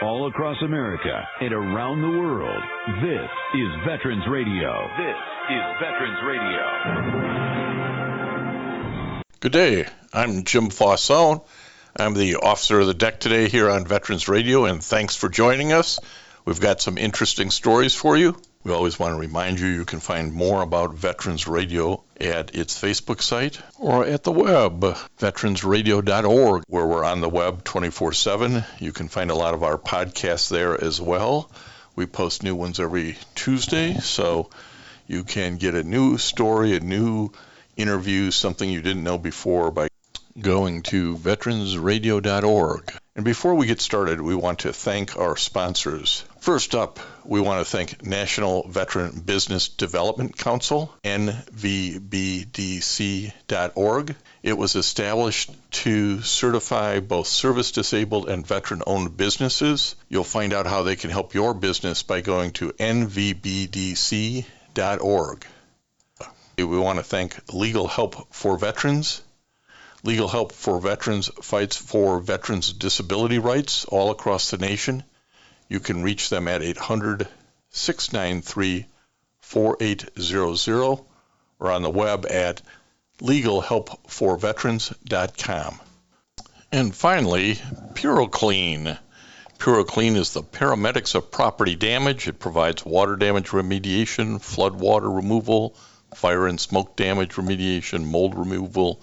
All across America and around the world, this is Veterans Radio. This is Veterans Radio. Good day. I'm Jim Fausone. I'm the officer of the deck today here on Veterans Radio, and thanks for joining us. We've got some interesting stories for you. We always want to remind you you can find more about Veterans Radio at its Facebook site or at the web, veteransradio.org, where we're on the web 24/7. You can find a lot of our podcasts there as well. We post new ones every Tuesday, so you can get a new story, a new interview, something you didn't know before by going to veteransradio.org. And before we get started, we want to thank our sponsors. First up, we want to thank National Veteran Business Development Council, nvbdc.org. It was established to certify both service-disabled and veteran-owned businesses. You'll find out how they can help your business by going to nvbdc.org. We want to thank Legal Help for Veterans. Legal Help for Veterans fights for veterans' disability rights all across the nation. You can reach them at 800-693-4800 or on the web at legalhelpforveterans.com. And finally, PuroClean. PuroClean is the paramedics of property damage. It provides water damage remediation, flood water removal, fire and smoke damage remediation, mold removal,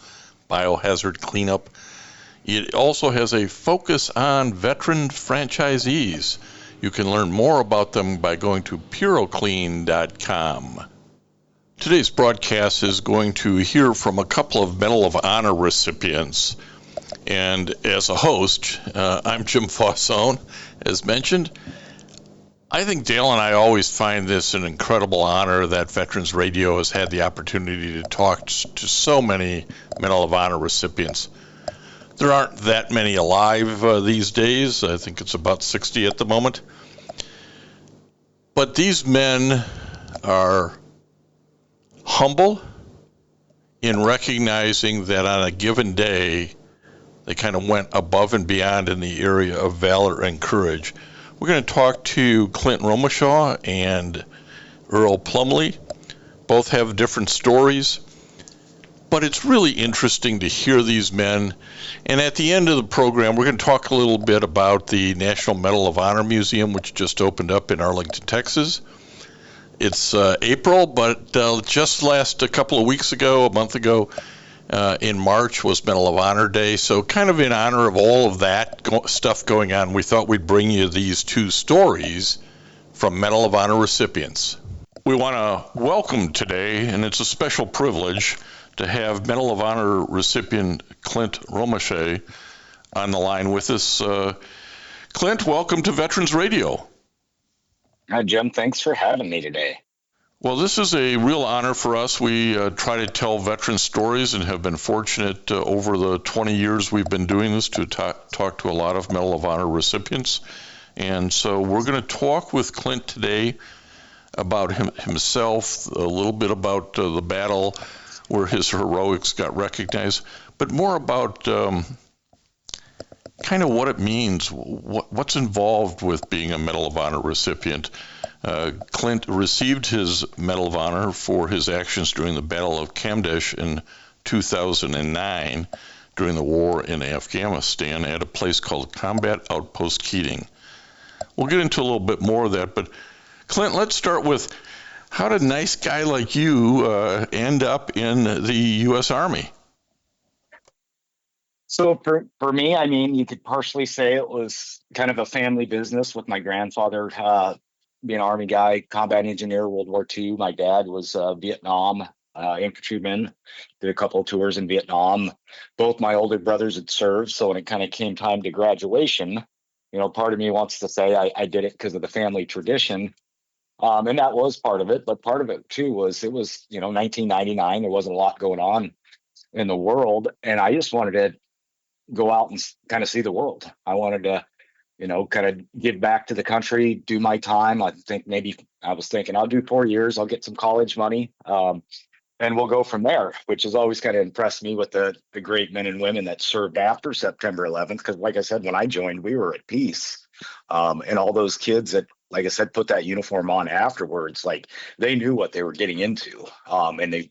biohazard cleanup. It also has a focus on veteran franchisees. You can learn more about them by going to puroclean.com. Today's broadcast is going to hear from a couple of Medal of Honor recipients. And as a host, I'm Jim Fausone, as mentioned. I think Dale and I always find this an incredible honor that Veterans Radio has had the opportunity to talk to so many Medal of Honor recipients. There aren't that many alive these days. I think it's about 60 at the moment. But these men are humble in recognizing that on a given day, they kind of went above and beyond in the area of valor and courage. We're going to talk to Clint Romesha and Earl Plumley. Both have different stories, but it's really interesting to hear these men. And at the end of the program, we're going to talk a little bit about the National Medal of Honor Museum, which just opened up in Arlington, Texas. It's April, but just a couple of weeks ago, a month ago, in March was Medal of Honor Day. So kind of in honor of all of that stuff going on, we thought we'd bring you these two stories from Medal of Honor recipients. We want to welcome today, and it's a special privilege, to have Medal of Honor recipient Clint Romesha on the line with us. Clint, welcome to Veterans Radio. Hi, Jim. Thanks for having me today. Well, this is a real honor for us. We try to tell veteran stories and have been fortunate over the 20 years we've been doing this to talk to a lot of Medal of Honor recipients. And so we're going to talk with Clint today about himself, a little bit about the battle where his heroics got recognized, but more about kind of what it means, what's involved with being a Medal of Honor recipient. Clint received his Medal of Honor for his actions during the Battle of Kamdesh in 2009 during the war in Afghanistan at a place called Combat Outpost Keating. We'll get into a little bit more of that, but Clint, let's start with, how did a nice guy like you end up in the U.S. Army? So for me, I mean, you could partially say it was kind of a family business with my grandfather being an Army guy, combat engineer, World War II. My dad was Vietnam infantryman, did a couple of tours in Vietnam. Both my older brothers had served, so when it kind of came time to graduation, part of me wants to say I did it because of the family tradition. And that was part of it, but part of it too was 1999. There wasn't a lot going on in the world, and I just wanted to go out and kind of see the world. I wanted to, kind of give back to the country, do my time. I was thinking I'll do 4 years, I'll get some college money. and we'll go from there, which has always kind of impressed me with the great men and women that served after September 11th. Because, like I said, when I joined, we were at peace, and all those kids that, like I said, put that uniform on afterwards, like they knew what they were getting into, and they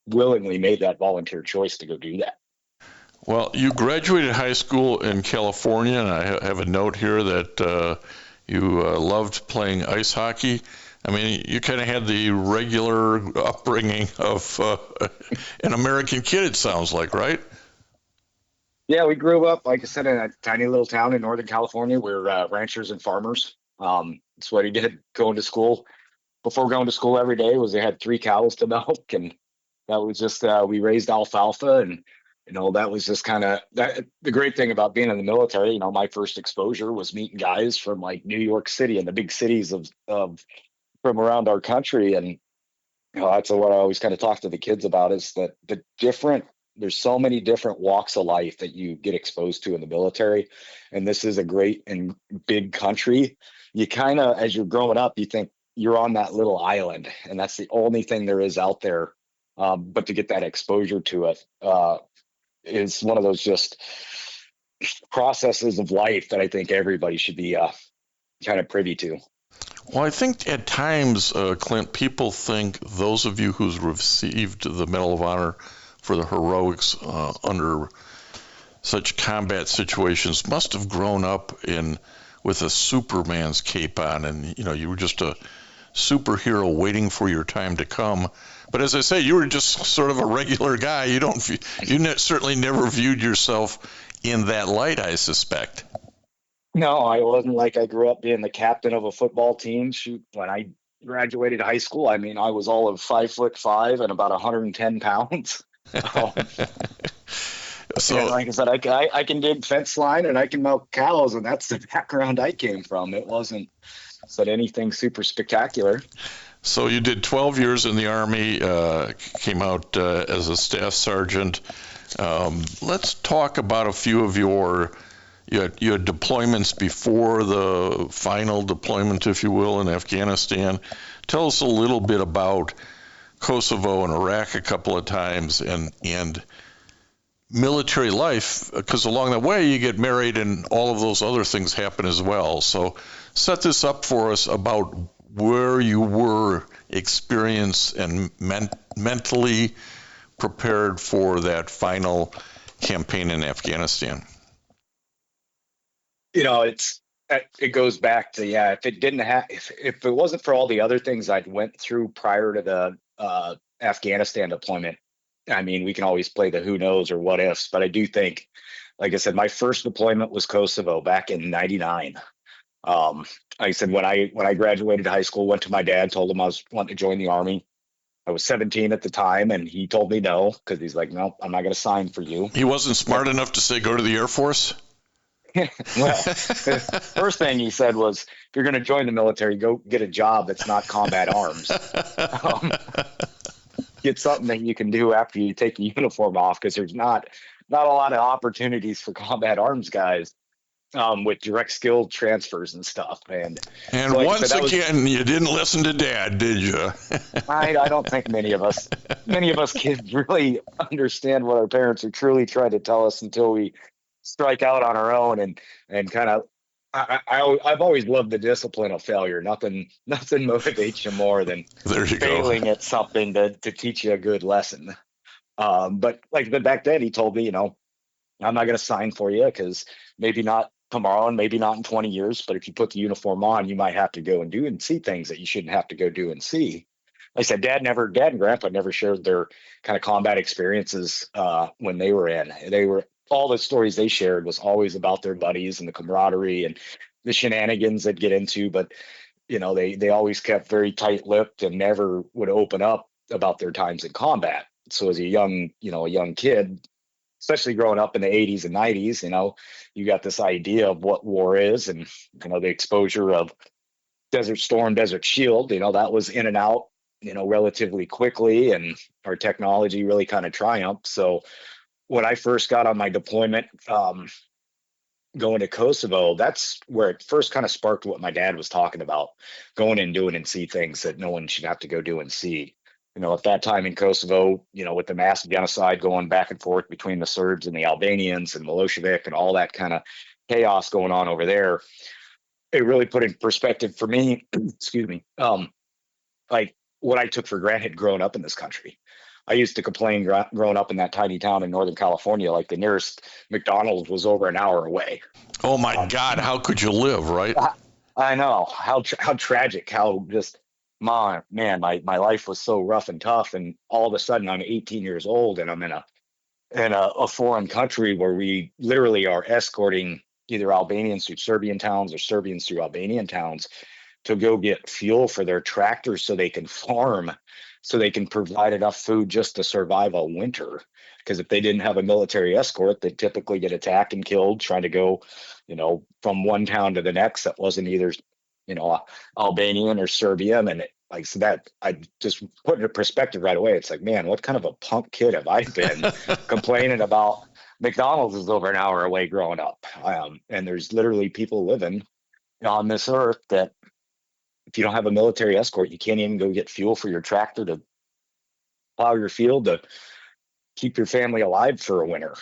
willingly made that volunteer choice to go do that. Well, you graduated high school in California, and I have a note here that you loved playing ice hockey. I mean, you kind of had the regular upbringing of an American kid, it sounds like, right? Yeah, we grew up, like I said, in a tiny little town in Northern California. We're ranchers and farmers. That's what he did going to school. Before going to school every day was they had 3 cows to milk, and that was just we raised alfalfa, and that was just kind of that. The great thing about being in the military, my first exposure was meeting guys from like New York City and the big cities of from around our country, and that's what I always kind of talk to the kids about is that there's so many different walks of life that you get exposed to in the military, and this is a great and big country. You kind of, as you're growing up, you think you're on that little island, and that's the only thing there is out there. But to get that exposure to it is one of those just processes of life that I think everybody should be kind of privy to. Well, I think at times, Clint, people think those of you who's received the Medal of Honor for the heroics under such combat situations must have grown up with a Superman's cape on, and you were just a superhero waiting for your time to come. But as I say, you were just sort of a regular guy. You certainly never viewed yourself in that light, I suspect. No, I wasn't like I grew up being the captain of a football team. Shoot, when I graduated high school, I mean, I was all of 5'5" and about 110 pounds. So, and like I said, I can dig fence line and I can milk cows, and that's the background I came from. It wasn't anything super spectacular. So you did 12 years in the Army, came out as a staff sergeant. Let's talk about a few of your deployments before the final deployment, if you will, in Afghanistan. Tell us a little bit about Kosovo and Iraq a couple of times, and military life, because along the way you get married and all of those other things happen as well. So set this up for us about where you were experienced and mentally prepared for that final campaign in Afghanistan. It goes back to, if it wasn't for all the other things I'd went through prior to the Afghanistan deployment, I mean, we can always play the who knows or what ifs, but I do think, like I said, my first deployment was Kosovo back in '99. Like I said, when I graduated high school, went to my dad, told him I was wanting to join the Army. I was 17 at the time, and he told me no, because he's like, no, I'm not going to sign for you. He wasn't smart enough to say go to the Air Force? Well, the first thing he said was, if you're going to join the military, go get a job that's not combat arms. Get something that you can do after you take the uniform off, because there's not a lot of opportunities for combat arms guys with direct skill transfers and stuff. And so once again, you didn't listen to Dad, did you? I don't think many of us kids really understand what our parents are truly trying to tell us until we strike out on our own and kind of. I've always loved the discipline of failure. Nothing motivates you more than failing at something to teach you a good lesson. But back then he told me, I'm not going to sign for you, because maybe not tomorrow and maybe not in 20 years, but if you put the uniform on, you might have to go and do and see things that you shouldn't have to go do and see. Like I said, Dad and Grandpa never shared their kind of combat experiences when they were in. All the stories they shared was always about their buddies and the camaraderie and the shenanigans they'd get into. But, they always kept very tight-lipped and never would open up about their times in combat. So as a young kid, especially growing up in the 80s and 90s, you got this idea of what war is, and, the exposure of Desert Storm, Desert Shield, that was in and out, relatively quickly, and our technology really kind of triumphed. So when I first got on my deployment, going to Kosovo, that's where it first kind of sparked what my dad was talking about, going and doing and see things that no one should have to go do and see. at that time in Kosovo, with the massive genocide going back and forth between the Serbs and the Albanians and Milosevic and all that kind of chaos going on over there, it really put in perspective for me, excuse me, like what I took for granted growing up in this country. I used to complain growing up in that tiny town in Northern California, like the nearest McDonald's was over an hour away. Oh my God, how could you live, right? I know how tragic, how just, my life was so rough and tough. And all of a sudden I'm 18 years old and I'm in a foreign country where we literally are escorting either Albanians through Serbian towns or Serbians through Albanian towns to go get fuel for their tractors so they can farm, so they can provide enough food just to survive a winter. Because if they didn't have a military escort, they'd typically get attacked and killed trying to go, from one town to the next that wasn't either, Albanian or Serbian. And so that I just put into perspective right away. It's like, man, what kind of a punk kid have I been complaining about McDonald's is over an hour away growing up. And there's literally people living on this earth that if you don't have a military escort, you can't even go get fuel for your tractor to plow your field to keep your family alive for a winter.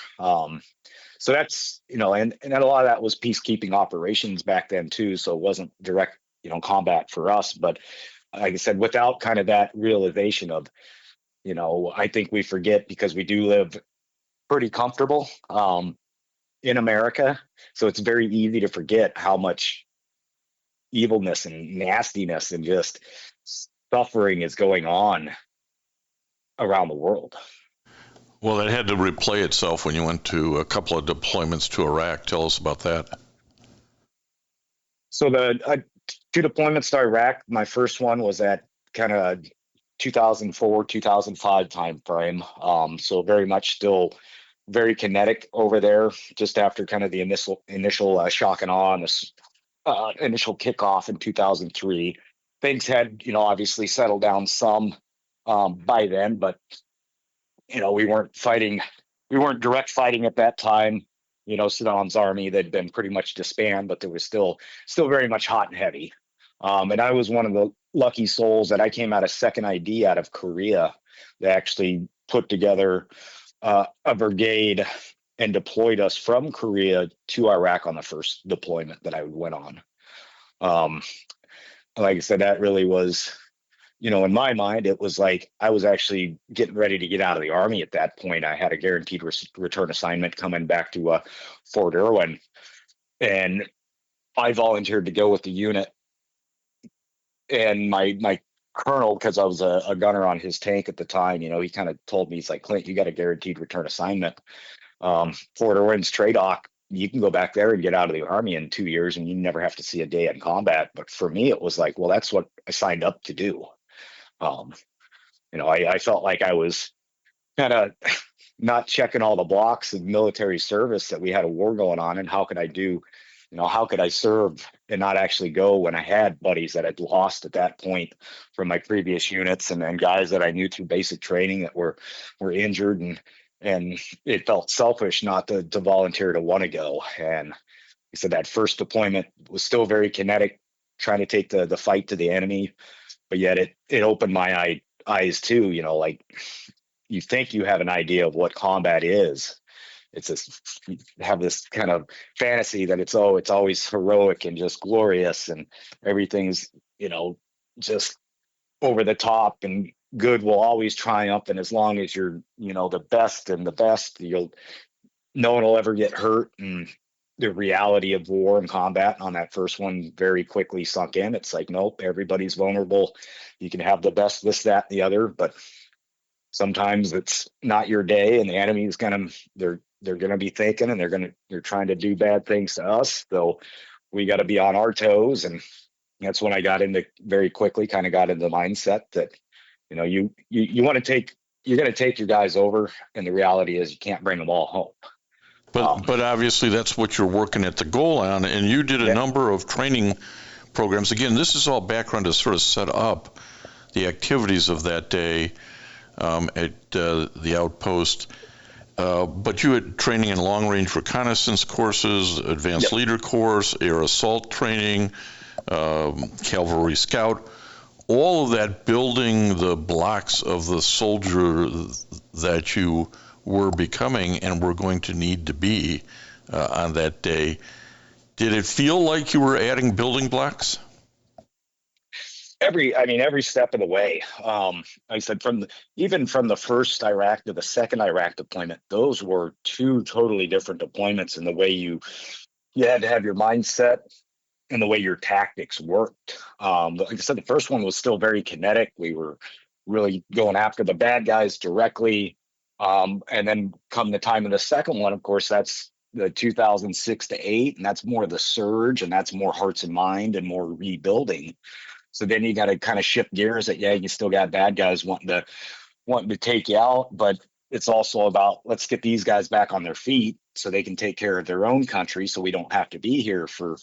So that's, and a lot of that was peacekeeping operations back then too. So it wasn't direct, combat for us. But like I said, without kind of that realization of, I think we forget because we do live pretty comfortable in America. So it's very easy to forget how much evilness and nastiness and just suffering is going on around the world. Well, it had to replay itself when you went to a couple of deployments to Iraq. Tell us about that. So the 2 deployments to Iraq, my first one was at kind of 2004, 2005 time frame. So very much still very kinetic over there, just after kind of the initial shock and awe and this initial kickoff in 2003. Things had, obviously settled down some by then, but we weren't direct fighting at that time. Saddam's army, they'd been pretty much disbanded, but there was still very much hot and heavy. And I was one of the lucky souls that I came out of 2nd ID out of Korea that actually put together a brigade and deployed us from Korea to Iraq on the first deployment that I went on. Like I said, that really was, in my mind, it was like I was actually getting ready to get out of the Army at that point. I had a guaranteed return assignment coming back to Fort Irwin, and I volunteered to go with the unit. And my colonel, because I was a gunner on his tank at the time, he kind of told me, he's like, Clint, you got a guaranteed return assignment. Fort Irwin's Tradoc, you can go back there and get out of the Army in 2 years and you never have to see a day in combat. But for me, it was like, well, that's what I signed up to do. I felt like I was kind of not checking all the blocks of military service, that we had a war going on, and how could I serve and not actually go when I had buddies that I'd lost at that point from my previous units, and then guys that I knew through basic training that were injured, and it felt selfish not to volunteer to want to go. And so that first deployment was still very kinetic, trying to take the fight to the enemy, but yet it opened my eyes too. Like, you think you have an idea of what combat is. It's just, you have this kind of fantasy that it's always heroic and just glorious, and everything's, just over the top, and good will always triumph. And as long as you're, the best, no one will ever get hurt. And the reality of war and combat on that first one very quickly sunk in. It's like, nope, everybody's vulnerable. You can have the best, this, that, and the other, but sometimes it's not your day, and the enemy's they're going to be thinking, and they're trying to do bad things to us. So we got to be on our toes. And that's when I got into very quickly kind of got into the mindset that, you want to you're going to take your guys over. And the reality is you can't bring them all home. But obviously that's what you're working at the goal on. And you did a number of training programs. Again, this is all background to sort of set up the activities of that day at the outpost. But you had training in long-range reconnaissance courses, advanced leader course, air assault training, cavalry scout. all of that building the blocks of the soldier that you were becoming and were going to need to be on that day, did it feel like you were adding building blocks? Every step of the way. Like I said, even from the first Iraq to the second Iraq deployment, those were two totally different deployments in the way you had to have your mindset and the way your tactics worked. Like I said, the first one was still very kinetic. We were really going after the bad guys directly. And then come the time of the second one, of course, that's the 2006 to 8, and that's more the surge, and that's more hearts and mind and more rebuilding. So then you got to kind of shift gears that, you still got bad guys wanting to take you out, but it's also about, let's get these guys back on their feet so they can take care of their own country, so we don't have to be here for,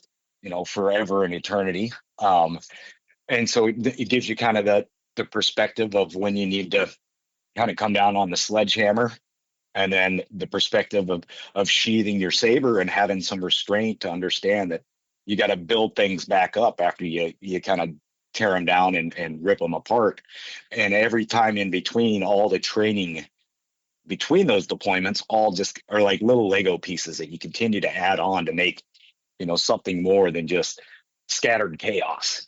forever and eternity. And so it gives you kind of the perspective of when you need to kind of come down on the sledgehammer, and then the perspective of sheathing your saber and having some restraint to understand that you got to build things back up after you kind of tear them down and rip them apart. And every time in between, all the training between those deployments all just are like little Lego pieces that you continue to add on to make, something more than just scattered chaos.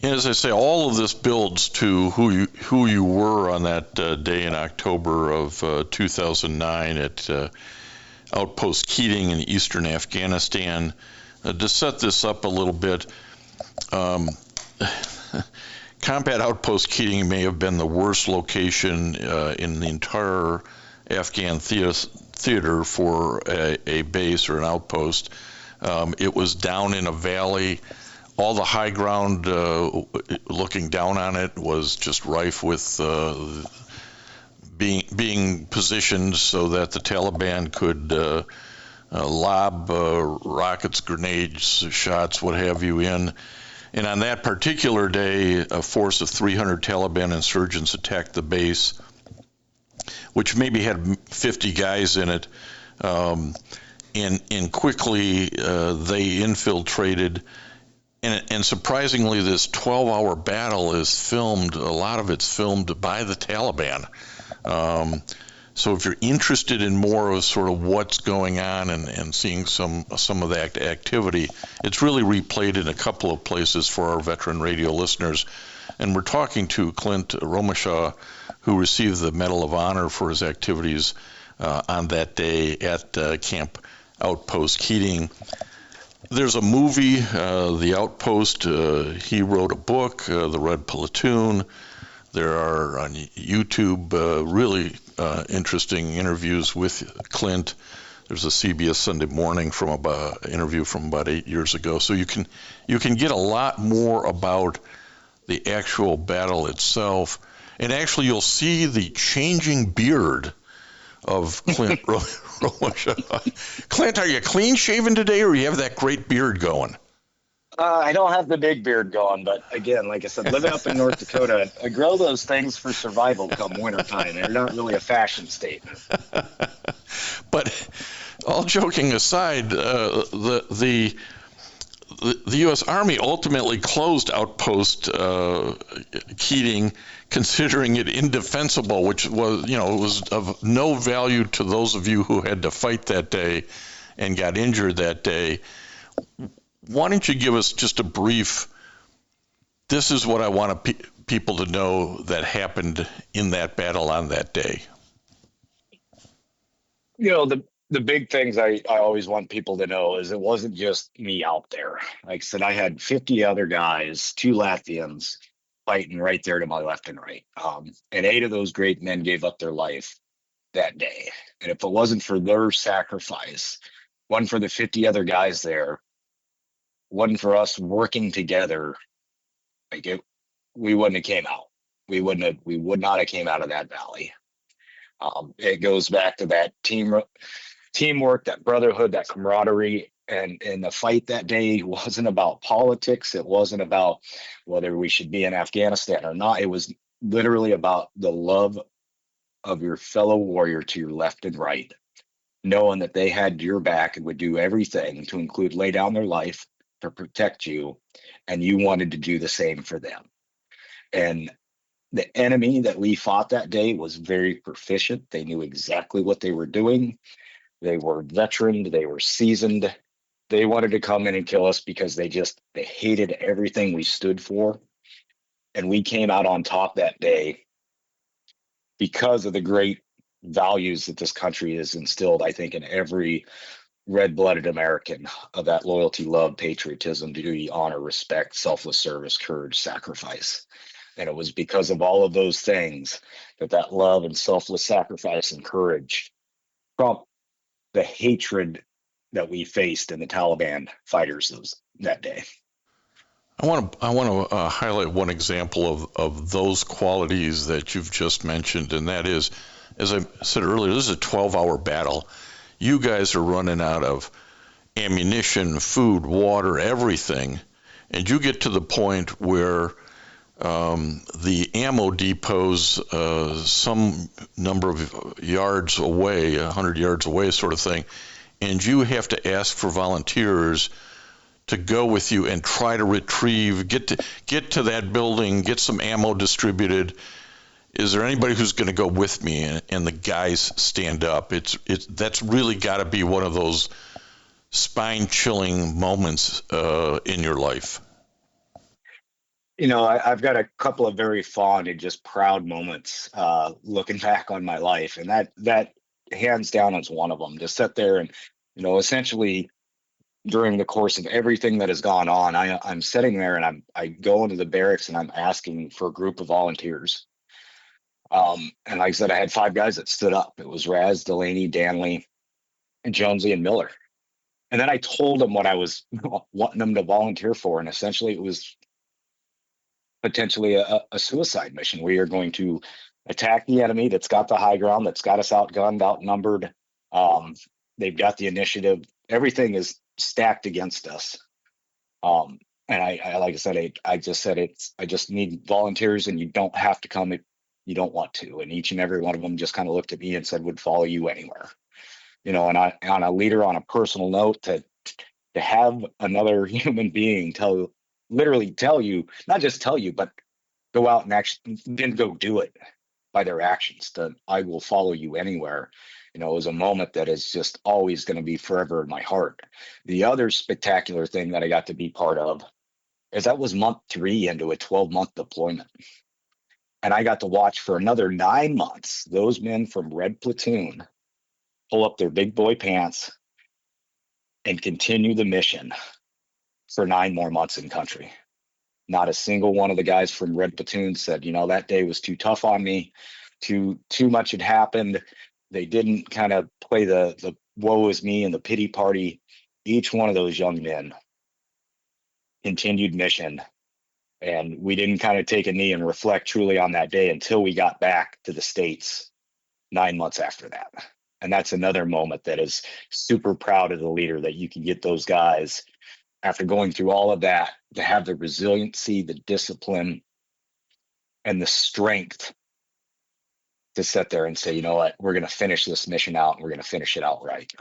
As I say, all of this builds to who you were on that day in October of 2009 at Outpost Keating in eastern Afghanistan. To set this up a little bit, Combat Outpost Keating may have been the worst location in the entire Afghan theater for a base or an outpost. It was down in a valley. All the high ground looking down on it was just rife with being positioned so that the Taliban could lob rockets, grenades, shots, what have you in. And on that particular day, a force of 300 Taliban insurgents attacked the base, which maybe had 50 guys in it. And quickly they infiltrated. And surprisingly, this 12-hour battle is filmed. A lot of it's filmed by the Taliban. So if you're interested in more of sort of what's going on and seeing some of that activity, it's really replayed in a couple of places for our veteran radio listeners. And we're talking to Clint Romesha, who received the Medal of Honor for his activities on that day at Camp Outpost Keating. There's a movie, The Outpost. He wrote a book, The Red Platoon. There are on YouTube really interesting interviews with Clint. There's a CBS Sunday Morning interview from about 8 years ago. So you can get a lot more about the actual battle itself. And actually, you'll see the changing beard of Clint Romesha. Clint, are you clean shaven today, or you have that great beard going? I don't have the big beard going, but again, like I said, living up in North Dakota, I grow those things for survival come wintertime. They're not really a fashion statement. But all joking aside, the U.S. Army ultimately closed Outpost Keating, considering it indefensible, which was of no value to those of you who had to fight that day and got injured that day. Why don't you give us just a brief, this is what I want people to know that happened in that battle on that day? The big things I always want people to know is it wasn't just me out there. Like I said, I had 50 other guys, 2 Latvians, fighting right there to my left and right. And 8 of those great men gave up their life that day. And if it wasn't for their sacrifice, one for the 50 other guys there, one for us working together, we wouldn't have came out. We would not have came out of that valley. It goes back to that teamwork, that brotherhood, that camaraderie. And the fight that day wasn't about politics. It wasn't about whether we should be in Afghanistan or not. It was literally about the love of your fellow warrior to your left and right, knowing that they had your back and would do everything, to include lay down their life to protect you, and you wanted to do the same for them. And the enemy that we fought that day was very proficient. They knew exactly what they were doing. They were veteran. They were seasoned. They wanted to come in and kill us because they hated everything we stood for. And we came out on top that day because of the great values that this country has instilled, I think, in every red-blooded American, of that loyalty, love, patriotism, duty, honor, respect, selfless service, courage, sacrifice. And it was because of all of those things that love and selfless sacrifice and courage trumped the hatred that we faced in the Taliban fighters that day. I want to highlight one example of those qualities that you've just mentioned, and that is, as I said earlier, this is a 12-hour battle. You guys are running out of ammunition, food, water, everything, and you get to the point where the ammo depots some number of yards away, 100 yards away sort of thing, and you have to ask for volunteers to go with you and try to retrieve, get to that building, get some ammo distributed. Is there anybody who's going to go with me? And the guys stand up. That's really got to be one of those spine-chilling moments in your life. You know, I've got a couple of very fond and just proud moments looking back on my life, and that hands down is one of them. To sit there and, you know, essentially during the course of everything that has gone on, I'm sitting there and I go into the barracks and I'm asking for a group of volunteers. And like I said, I had 5 guys that stood up. It was Raz, Delaney, Danley, and Jonesy and Miller. And then I told them what I was wanting them to volunteer for, and essentially it was potentially a suicide mission. We are going to attack the enemy that's got the high ground, that's got us outgunned, outnumbered. They've got the initiative. Everything is stacked against us. And I like I said, I just said I just need volunteers, and you don't have to come if you don't want to. And each and every one of them just kind of looked at me and said, would follow you anywhere. You know, and on a leader, on a personal note, to have another human being literally tell you, not just tell you, but go out and actually then go do it by their actions, that I will follow you anywhere. You know, it was a moment that is just always going to be forever in my heart. The other spectacular thing that I got to be part of is that was month 3 into a 12-month deployment. And I got to watch for another 9 months, those men from Red Platoon pull up their big boy pants and continue the mission for 9 more months in country. Not a single one of the guys from Red Platoon said, you know, that day was too tough on me, too much had happened. They didn't kind of play the woe is me and the pity party. Each one of those young men continued mission. And we didn't kind of take a knee and reflect truly on that day until we got back to the States 9 months after that. And that's another moment that is super proud of the leader, that you can get those guys, after going through all of that, to have the resiliency, the discipline, and the strength to sit there and say, you know what, we're going to finish this mission out, and we're going to finish it out right.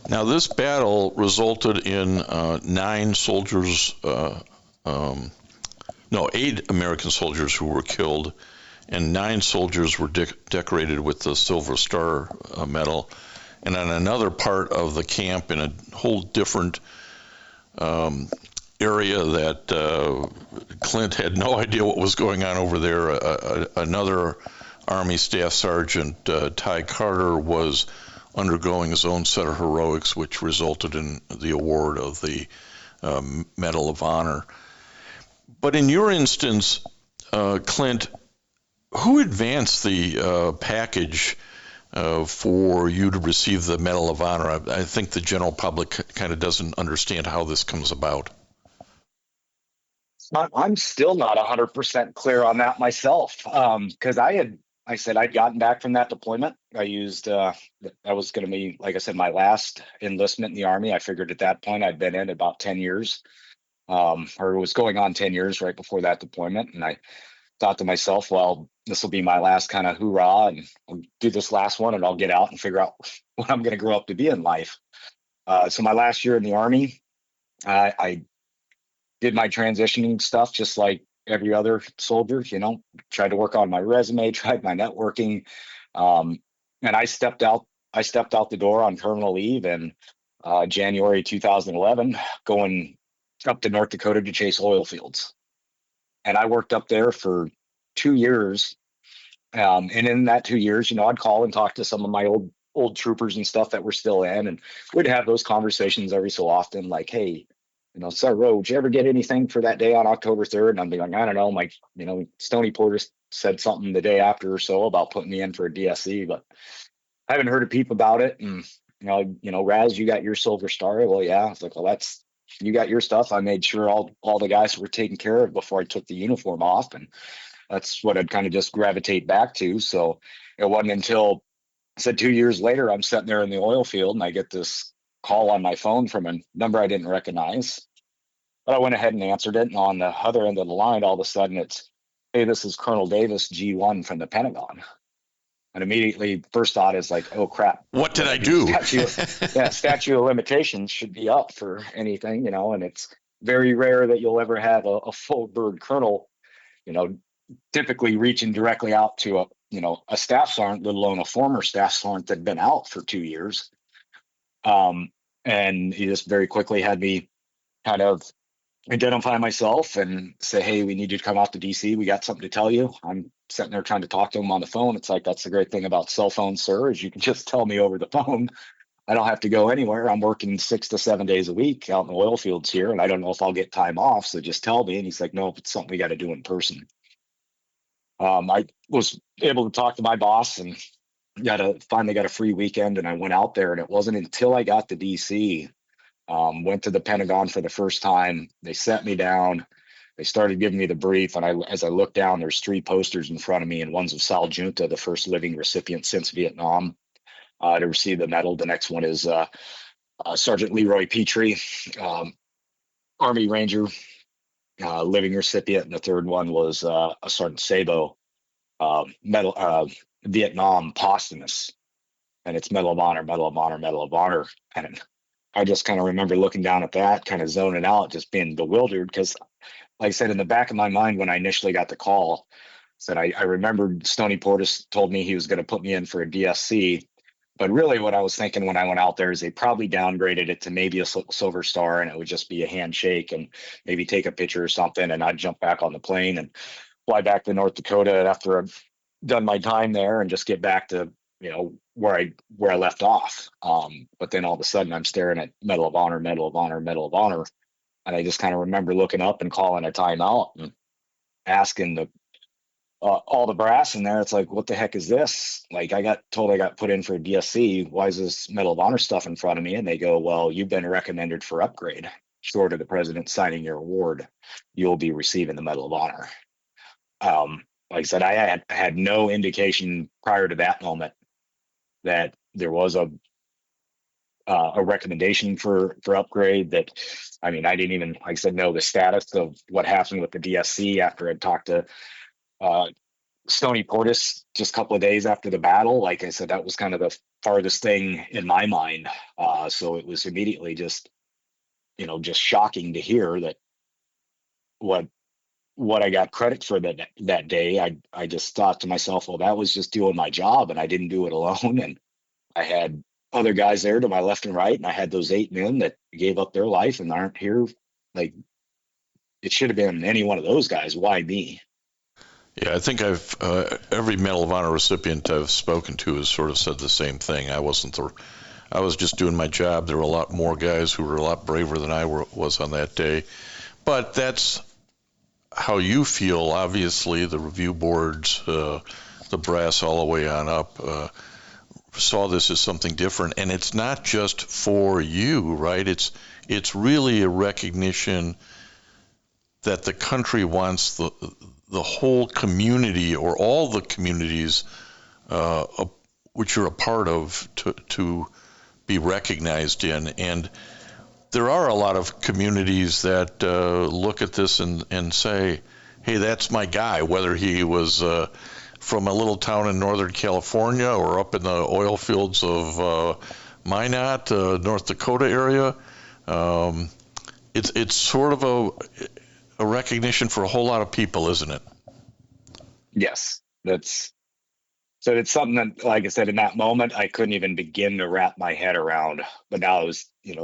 Now, this battle resulted in 9 soldiers, 8 American soldiers who were killed, and 9 soldiers were decorated with the Silver Star Medal. And on another part of the camp, in a whole different area that Clint had no idea what was going on over there, another Army Staff Sergeant, Ty Carter, was undergoing his own set of heroics, which resulted in the award of the Medal of Honor. But in your instance, Clint, who advanced the package for you to receive the Medal of Honor? I think the general public kind of doesn't understand how this comes about. I'm still not 100% clear on that myself, because I'd gotten back from that deployment. I used that was going to be, like I said, my last enlistment in the Army. I figured at that point I'd been in about 10 years, or was going on 10 years right before that deployment. And I thought to myself, well, this will be my last kind of hoorah, and I'll do this last one and I'll get out and figure out what I'm going to grow up to be in life. So my last year in the Army, I did my transitioning stuff just like every other soldier, tried to work on my resume, tried my networking. And I stepped out the door on terminal leave in January 2011, going up to North Dakota to chase oil fields. And I worked up there for 2 years. And in that 2 years, I'd call and talk to some of my old troopers and stuff that were still in, and we'd have those conversations every so often, like, hey, Sir Rowe, did you ever get anything for that day on October 3rd? And I'd be like, I don't know, Mike, Stony Porter said something the day after or so about putting me in for a DSC, but I haven't heard a peep about it. And, Raz, you got your Silver Star? Well, yeah. It's like, well, you got your stuff. I made sure all the guys were taken care of before I took the uniform off. And that's what I'd kind of just gravitate back to. So it wasn't until, I said 2 years later, I'm sitting there in the oil field and I get this call on my phone from a number I didn't recognize. But I went ahead and answered it. And on the other end of the line, all of a sudden it's, hey, this is Colonel Davis, G1 from the Pentagon. And immediately, first thought is like, oh, crap. What did I do? Statute of limitations should be up for anything, and it's very rare that you'll ever have a full bird colonel, typically reaching directly out to a staff sergeant, let alone a former staff sergeant that had been out for 2 years. And he just very quickly had me kind of identify myself and say, hey, we need you to come out to DC. We got something to tell you. I'm sitting there trying to talk to him on the phone. It's like, that's the great thing about cell phones, sir, is you can just tell me over the phone. I don't have to go anywhere. I'm working 6 to 7 days a week out in the oil fields here, and I don't know if I'll get time off. So just tell me. And he's like, no, it's something we got to do in person. I was able to talk to my boss and finally got a free weekend, and I went out there. And it wasn't until I got to DC, went to the Pentagon for the first time. They sat me down. They started giving me the brief. And as I looked down, there's 3 posters in front of me, and one's of Sal Junta, the first living recipient since Vietnam to receive the medal. The next one is Sergeant Leroy Petrie, Army Ranger, living recipient. And the third one was a Sergeant Sabo, medal, Vietnam posthumous. And it's Medal of Honor, Medal of Honor, Medal of Honor. And I just kind of remember looking down at that, kind of zoning out, just being bewildered, because like I said, in the back of my mind, when I initially got the call, I remembered Stony Portis told me he was going to put me in for a DSC. But really what I was thinking when I went out there is they probably downgraded it to maybe a Silver Star, and it would just be a handshake and maybe take a picture or something. And I'd jump back on the plane and fly back to North Dakota after I've done my time there and just get back to, where I left off. But then all of a sudden I'm staring at Medal of Honor, Medal of Honor, Medal of Honor. And I just kind of remember looking up and calling a timeout and asking all the brass in there. It's like, what the heck is this? Like, I got told I got put in for a DSC. Why is this Medal of Honor stuff in front of me? And they go, well, you've been recommended for upgrade. Short of the president signing your award, you'll be receiving the Medal of Honor. Like I said, I had no indication prior to that moment that there was a recommendation for upgrade. That, I mean, I didn't even, like I said, know the status of what happened with the DSC after I'd talked to Stony Portis just a couple of days after the battle. Like I said, that was kind of the farthest thing in my mind. So it was immediately just shocking to hear that what I got credit for that day. I just thought to myself, well, that was just doing my job, and I didn't do it alone. And I had other guys there to my left and right, and I had those 8 men that gave up their life and aren't here. Like, it should have been any one of those guys. Why me? Yeah, I think every Medal of Honor recipient I've spoken to has sort of said the same thing. I was just doing my job. There were a lot more guys who were a lot braver than I was on that day. But that's how you feel. Obviously, the review boards, the brass all the way on up, saw this as something different. And it's not just for you, right? It's really a recognition that the country wants the whole community, or all the communities which you're a part of, to be recognized in. And there are a lot of communities that look at this and say, hey, that's my guy, whether he was from a little town in Northern California or up in the oil fields of Minot, North Dakota area. It's sort of a recognition for a whole lot of people, isn't it? Yes, so it's something that, like I said, in that moment, I couldn't even begin to wrap my head around. But now,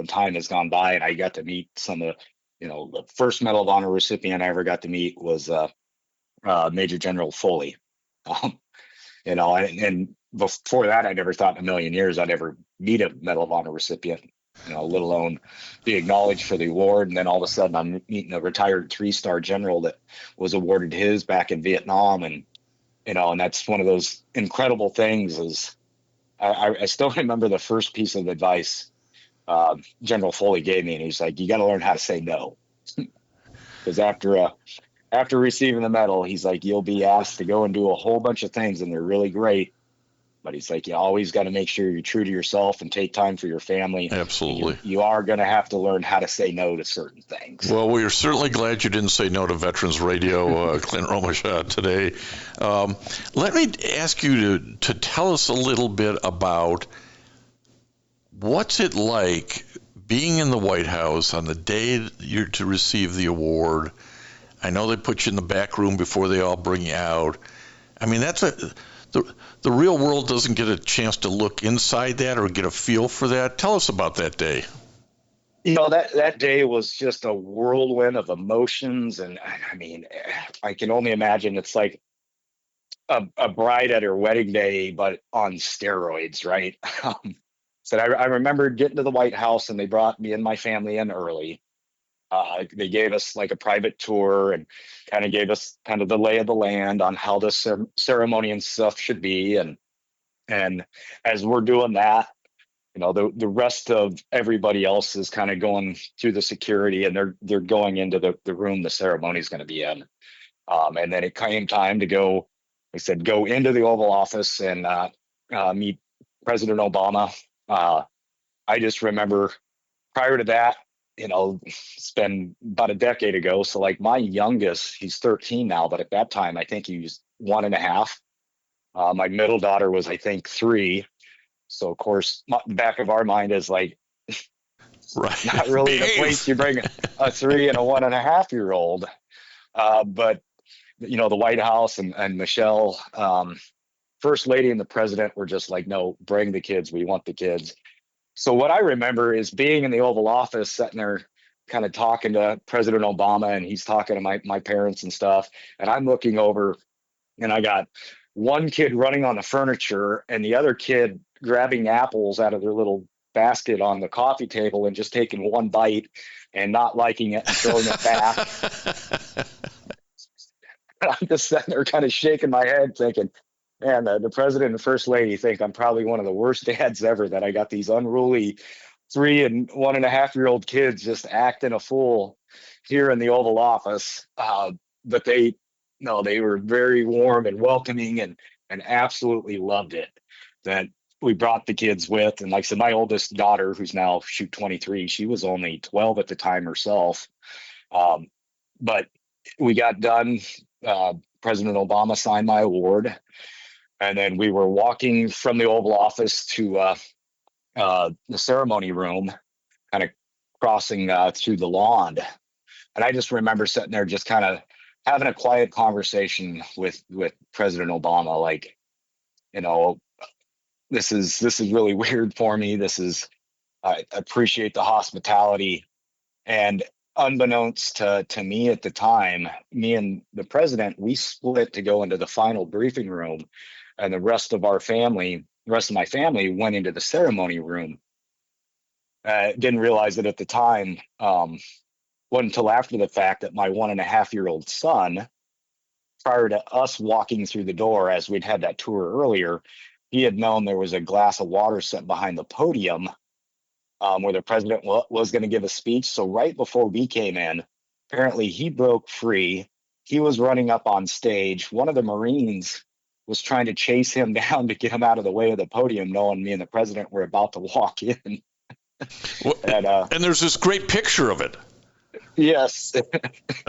time has gone by, and I got to meet some of, the first Medal of Honor recipient I ever got to meet was Major General Foley. And before that, I never thought in a million years I'd ever meet a Medal of Honor recipient, let alone be acknowledged for the award. And then all of a sudden, I'm meeting a retired 3-star general that was awarded his back in Vietnam, and that's one of those incredible things. Is I still remember the first piece of advice General Foley gave me, and he's like, "You got to learn how to say no," because after receiving the medal, he's like, "You'll be asked to go and do a whole bunch of things, and they're really great. But he's like, you always got to make sure you're true to yourself and take time for your family. Absolutely. You are going to have to learn how to say no to certain things." Well, we are certainly glad you didn't say no to Veterans Radio, Clint Romesha, today. Let me ask you to tell us a little bit about what's it like being in the White House on the day you're to receive the award. I know they put you in the back room before they all bring you out. I mean, the real world doesn't get a chance to look inside that or get a feel for that. Tell us about that day. That day was just a whirlwind of emotions. And I mean, I can only imagine it's like a bride at her wedding day, but on steroids, right? So I remember getting to the White House, and they brought me and my family in early. They gave us like a private tour and kind of gave us kind of the lay of the land on how the ceremony and stuff should be. And as we're doing that, the rest of everybody else is kind of going through the security, and they're going into the room the ceremony is going to be in. And then it came time to go. I said, go into the Oval Office and meet President Obama. I just remember prior to that, it's been about a decade ago. So like my youngest, he's 13 now, but at that time, I think he was 1.5. My middle daughter was, I think, 3. So of course, the back of our mind is like, right, not really the place you bring a 3 and a 1.5-year-old. But the White House and Michelle, First Lady and the President were just like, no, bring the kids. We want the kids. So what I remember is being in the Oval Office, sitting there kind of talking to President Obama, and he's talking to my parents and stuff. And I'm looking over, and I got one kid running on the furniture and the other kid grabbing apples out of their little basket on the coffee table and just taking one bite and not liking it and throwing it back. I'm just sitting there kind of shaking my head thinking, man, the President and First Lady think I'm probably one of the worst dads ever, that I got these unruly 3 and 1.5-year-old kids just acting a fool here in the Oval Office. But they were very warm and welcoming and absolutely loved it that we brought the kids with. And like I said, my oldest daughter, who's now 23, she was only 12 at the time herself. But we got done. President Obama signed my award. And then we were walking from the Oval Office to the ceremony room, kind of crossing through the lawn. And I just remember sitting there just kind of having a quiet conversation with President Obama, like, this is really weird for me. I appreciate the hospitality. And unbeknownst to me at the time, me and the president, we split to go into the final briefing room, and the rest of my family went into the ceremony room. Didn't realize it at the time. Wasn't until after the fact that my 1.5-year-old son, prior to us walking through the door, as we'd had that tour earlier, he had known there was a glass of water set behind the podium where the president was going to give a speech. So right before we came in, apparently he broke free. He was running up on stage. One of the Marines was trying to chase him down to get him out of the way of the podium, knowing me and the president were about to walk in. And there's this great picture of it. Yes.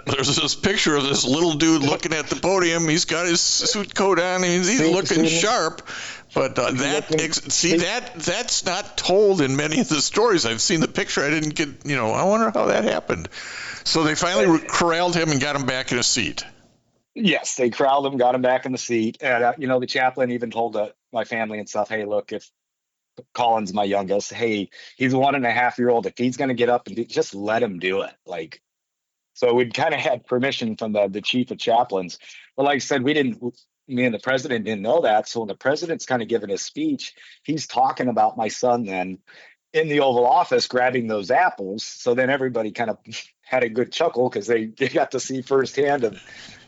There's this picture of this little dude looking at the podium. He's got his suit coat on. He's looking sharp. But that's not told in many of the stories. I've seen the picture. I didn't get, I wonder how that happened. So they finally corralled him and got him back in a seat. Yes, they corralled him, got him back in the seat. And, the chaplain even told my family and stuff, hey, look, if Colin's my youngest, hey, he's a 1.5-year-old. If he's going to get up and just let him do it. Like, so we'd kind of had permission from the chief of chaplains. But like I said, me and the president didn't know that. So when the president's kind of giving his speech, he's talking about my son then in the Oval Office grabbing those apples. So then everybody kind of had a good chuckle because they got to see firsthand of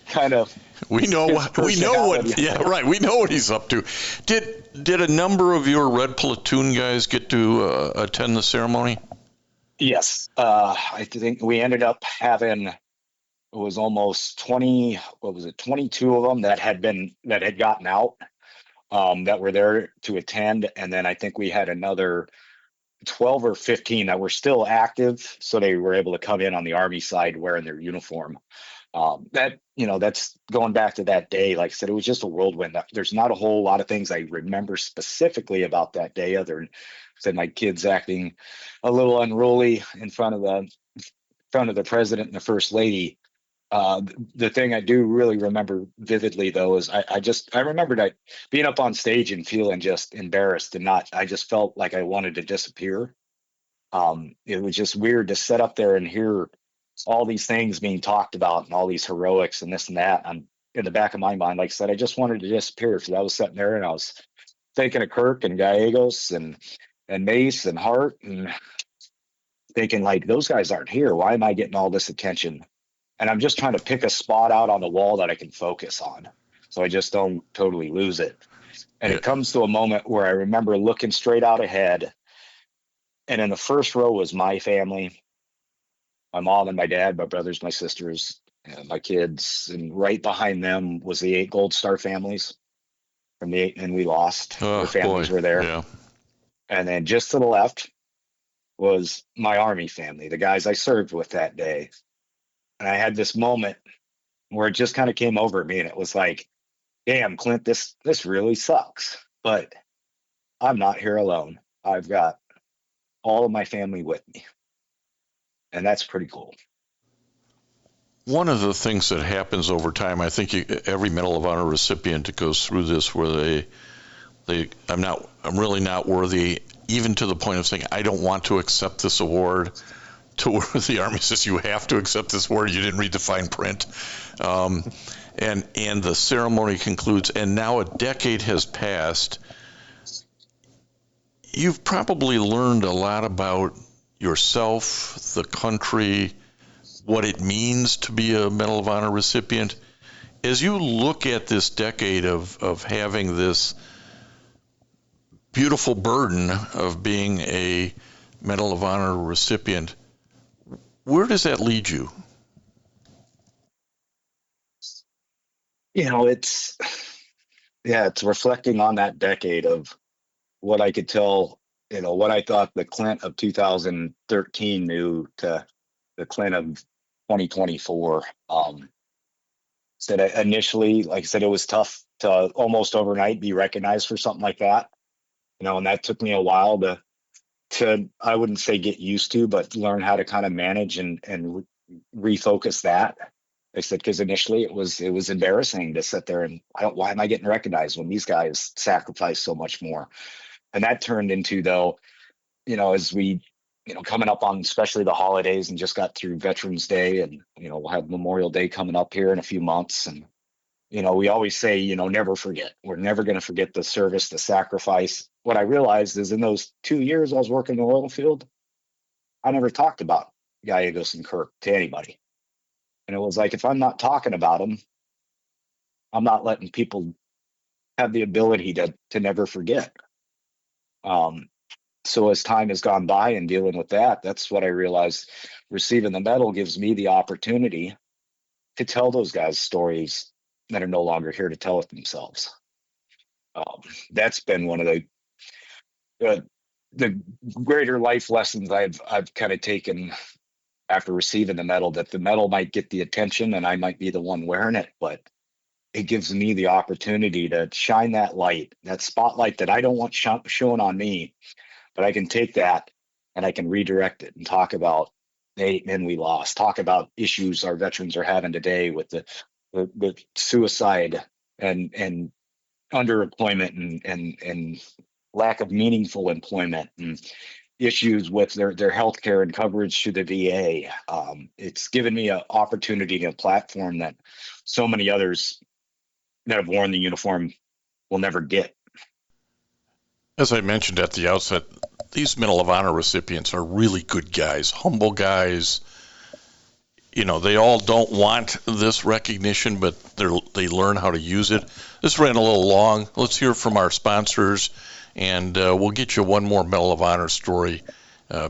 kind of we know what he's up to. Did a number of your Red Platoon guys get to attend the ceremony? Yes, I think we ended up having, it was almost 22 of them that had gotten out, that were there to attend, and then I think we had another 12 or 15 that were still active, so they were able to come in on the Army side wearing their uniform. That's going back to that day. Like I said, it was just a whirlwind. There's not a whole lot of things I remember specifically about that day, other than said my kids acting a little unruly in front of the president and the first lady. The thing I do really remember vividly, though, is I remembered being up on stage and feeling just embarrassed and I just felt like I wanted to disappear. It was just weird to sit up there and hear all these things being talked about and all these heroics and this and that. I'm in the back of my mind, like I said, I just wanted to disappear because I was sitting there and I was thinking of Kirk and Gallegos and Mace and Hart and thinking like, those guys aren't here. Why am I getting all this attention? And I'm just trying to pick a spot out on the wall that I can focus on, so I just don't totally lose it. And it comes to a moment where I remember looking straight out ahead, and in the first row was my family, my mom and my dad, my brothers, my sisters, and my kids, and right behind them was the 8 Gold Star families from the 8 men we lost. Their families were there. Yeah. And then just to the left was my Army family, the guys I served with that day. And I had this moment where it just kind of came over me, and it was like, damn, Clint, this really sucks, but I'm not here alone. I've got all of my family with me. And that's pretty cool. One of the things that happens over time, I think every Medal of Honor recipient goes through this, where I'm really not worthy, even to the point of saying, I don't want to accept this award, to where the Army says you have to accept this award. You didn't read the fine print. And the ceremony concludes, and now a decade has passed. You've probably learned a lot about yourself, the country, what it means to be a Medal of Honor recipient. As you look at this decade of having this beautiful burden of being a Medal of Honor recipient, where does that lead you? It's reflecting on that decade of what I could tell, what I thought the Clint of 2013 knew to the Clint of 2024. Said initially, like I said, it was tough to almost overnight be recognized for something like that, and that took me a while to I wouldn't say get used to, but learn how to kind of manage and refocus that. I said, because initially it was embarrassing to sit there and why am I getting recognized when these guys sacrifice so much more? And that turned into, though, as we, coming up on especially the holidays and just got through Veterans Day, and, we'll have Memorial Day coming up here in a few months. And, we always say, never forget. We're never going to forget the service, the sacrifice. What I realized is in those 2 years I was working in the oil field, I never talked about Gallegos and Kirk to anybody. And it was like, if I'm not talking about them, I'm not letting people have the ability to never forget. So as time has gone by and dealing with that, that's what I realized. Receiving the medal gives me the opportunity to tell those guys stories that are no longer here to tell it themselves. That's been one of the greater life lessons I've kind of taken after receiving the medal, that the medal might get the attention and I might be the one wearing it, but it gives me the opportunity to shine that light, that spotlight that I don't want shown on me, but I can take that and I can redirect it and talk about the 8 men we lost, talk about issues our veterans are having today with the suicide and underemployment and lack of meaningful employment and issues with their health care and coverage to the VA. It's given me an opportunity and a platform that so many others that have worn the uniform will never get. As I mentioned at the outset, these Medal of Honor recipients are really good guys, humble guys. You know, they all don't want this recognition, but they learn how to use it. This ran a little long. Let's hear from our sponsors, and we'll get you one more Medal of Honor story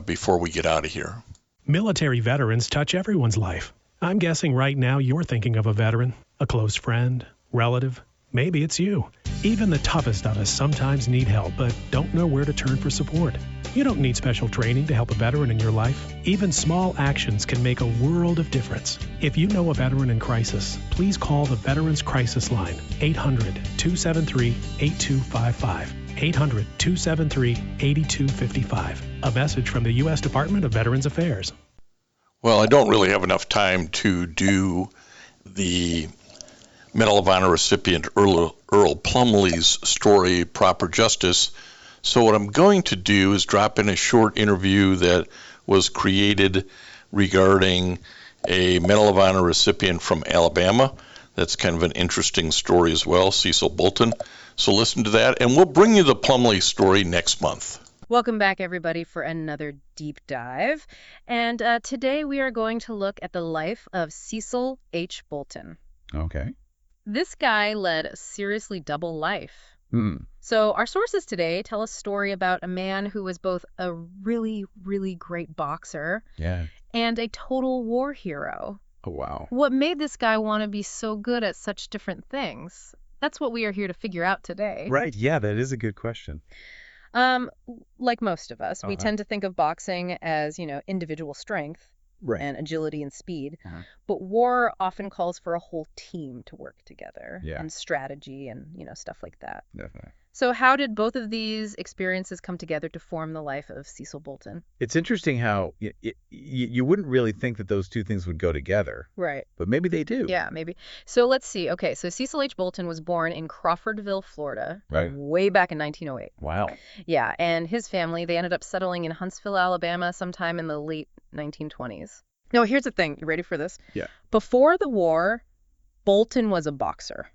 before we get out of here. Military veterans touch everyone's life. I'm guessing right now you're thinking of a veteran, a close friend, relative. Maybe it's you. Even the toughest of us sometimes need help, but don't know where to turn for support. You don't need special training to help a veteran in your life. Even small actions can make a world of difference. If you know a veteran in crisis, please call the Veterans Crisis Line, 800-273-8255. 800-273-8255. A message from the U.S. Department of Veterans Affairs. Well, I don't really have enough time to do the Medal of Honor recipient Earl Plumley's story proper justice. So what I'm going to do is drop in a short interview that was created regarding a Medal of Honor recipient from Alabama. That's kind of an interesting story as well, Cecil Bolton. So listen to that, and we'll bring you the Plumley story next month. Welcome back, everybody, for another deep dive. And today we are going to look at the life of Cecil H. Bolton. Okay. This guy led a seriously double life. Hmm. So our sources today tell a story about a man who was both a really, really great boxer and a total war hero. Oh, wow. What made this guy want to be so good at such different things? That's what we are here to figure out today. Right. Yeah, that is a good question. Like most of us, we tend to think of boxing as, individual strength. Right. And agility and speed. But war often calls for a whole team to work together and strategy and, stuff like that. Definitely. So how did both of these experiences come together to form the life of Cecil Bolton? It's interesting how you wouldn't really think that those two things would go together. Right. But maybe they do. Yeah, maybe. So let's see. Okay, so Cecil H. Bolton was born in Crawfordville, Florida, way back in 1908. Wow. Yeah, and his family, they ended up settling in Huntsville, Alabama sometime in the late 1920s. No, here's the thing. You ready for this? Yeah. Before the war, Bolton was a boxer.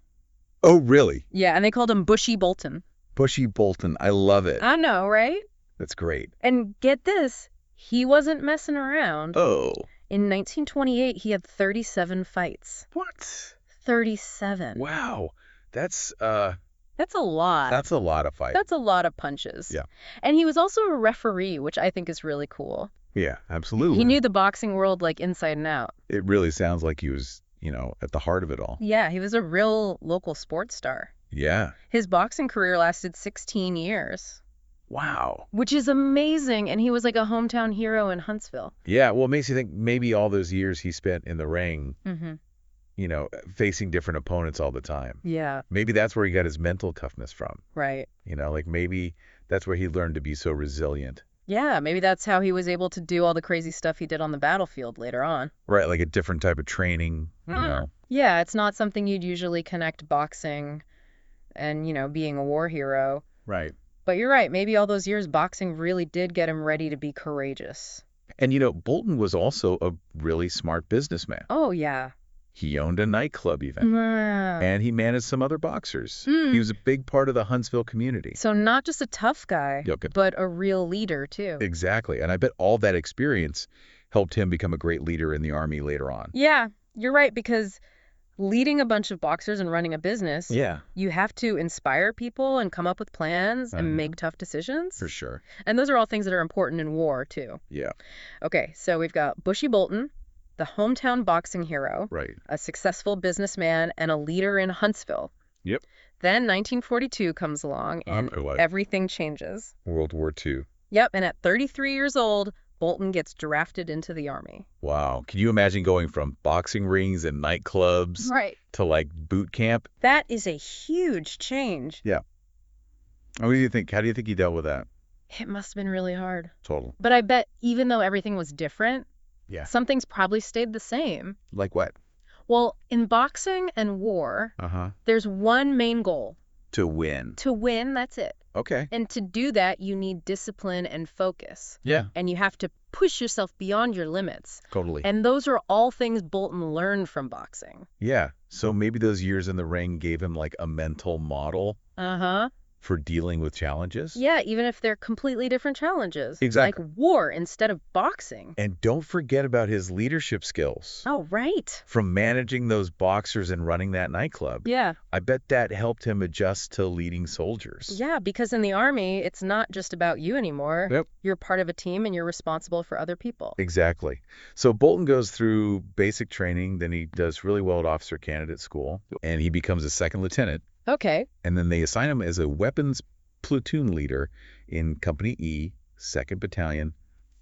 Oh, really? Yeah, and they called him Bushy Bolton. Bushy Bolton. I love it. I know, right? That's great. And get this, he wasn't messing around. Oh. In 1928, he had 37 fights. What? 37. Wow. That's a lot. That's a lot of fights. That's a lot of punches. Yeah. And he was also a referee, which I think is really cool. Yeah, absolutely. He knew the boxing world like inside and out. It really sounds like he was, at the heart of it all. Yeah, he was a real local sports star. Yeah. His boxing career lasted 16 years. Wow. Which is amazing, and he was like a hometown hero in Huntsville. Yeah, well, it makes you think maybe all those years he spent in the ring, facing different opponents all the time. Yeah. Maybe that's where he got his mental toughness from. Right. Maybe that's where he learned to be so resilient. Yeah, maybe that's how he was able to do all the crazy stuff he did on the battlefield later on. Right, like a different type of training, Yeah, it's not something you'd usually connect boxing and, being a war hero. Right. But you're right, maybe all those years boxing really did get him ready to be courageous. And, Bolton was also a really smart businessman. Oh, yeah. He owned a nightclub even. And he managed some other boxers. He was a big part of the Huntsville community. So not just a tough guy, but a real leader, too. Exactly. And I bet all that experience helped him become a great leader in the Army later on. Yeah, you're right, because leading a bunch of boxers and running a business, you have to inspire people and come up with plans and make tough decisions. For sure. And those are all things that are important in war, too. Yeah. Okay, so we've got Bushy Bolton, the hometown boxing hero, a successful businessman, and a leader in Huntsville. Yep. Then 1942 comes along, and everything changes. World War II. Yep, and at 33 years old, Bolton gets drafted into the Army. Wow. Can you imagine going from boxing rings and nightclubs to like boot camp? That is a huge change. Yeah. What do you think? How do you think he dealt with that? It must have been really hard. Total. But I bet even though everything was different, yeah, some things probably stayed the same. Like what? Well, in boxing and war, there's one main goal. To win. To win, that's it. Okay. And to do that, you need discipline and focus. Yeah. And you have to push yourself beyond your limits. Totally. And those are all things Bolton learned from boxing. Yeah. So maybe those years in the ring gave him like a mental model. For dealing with challenges. Yeah, even if they're completely different challenges. Exactly. Like war instead of boxing. And don't forget about his leadership skills. Oh, right. From managing those boxers and running that nightclub. Yeah. I bet that helped him adjust to leading soldiers. Yeah, because in the Army, it's not just about you anymore. Yep. You're part of a team and you're responsible for other people. Exactly. So Bolton goes through basic training, then he does really well at officer candidate school, and he becomes a second lieutenant. Okay. And then they assign him as a weapons platoon leader in Company E, 2nd Battalion,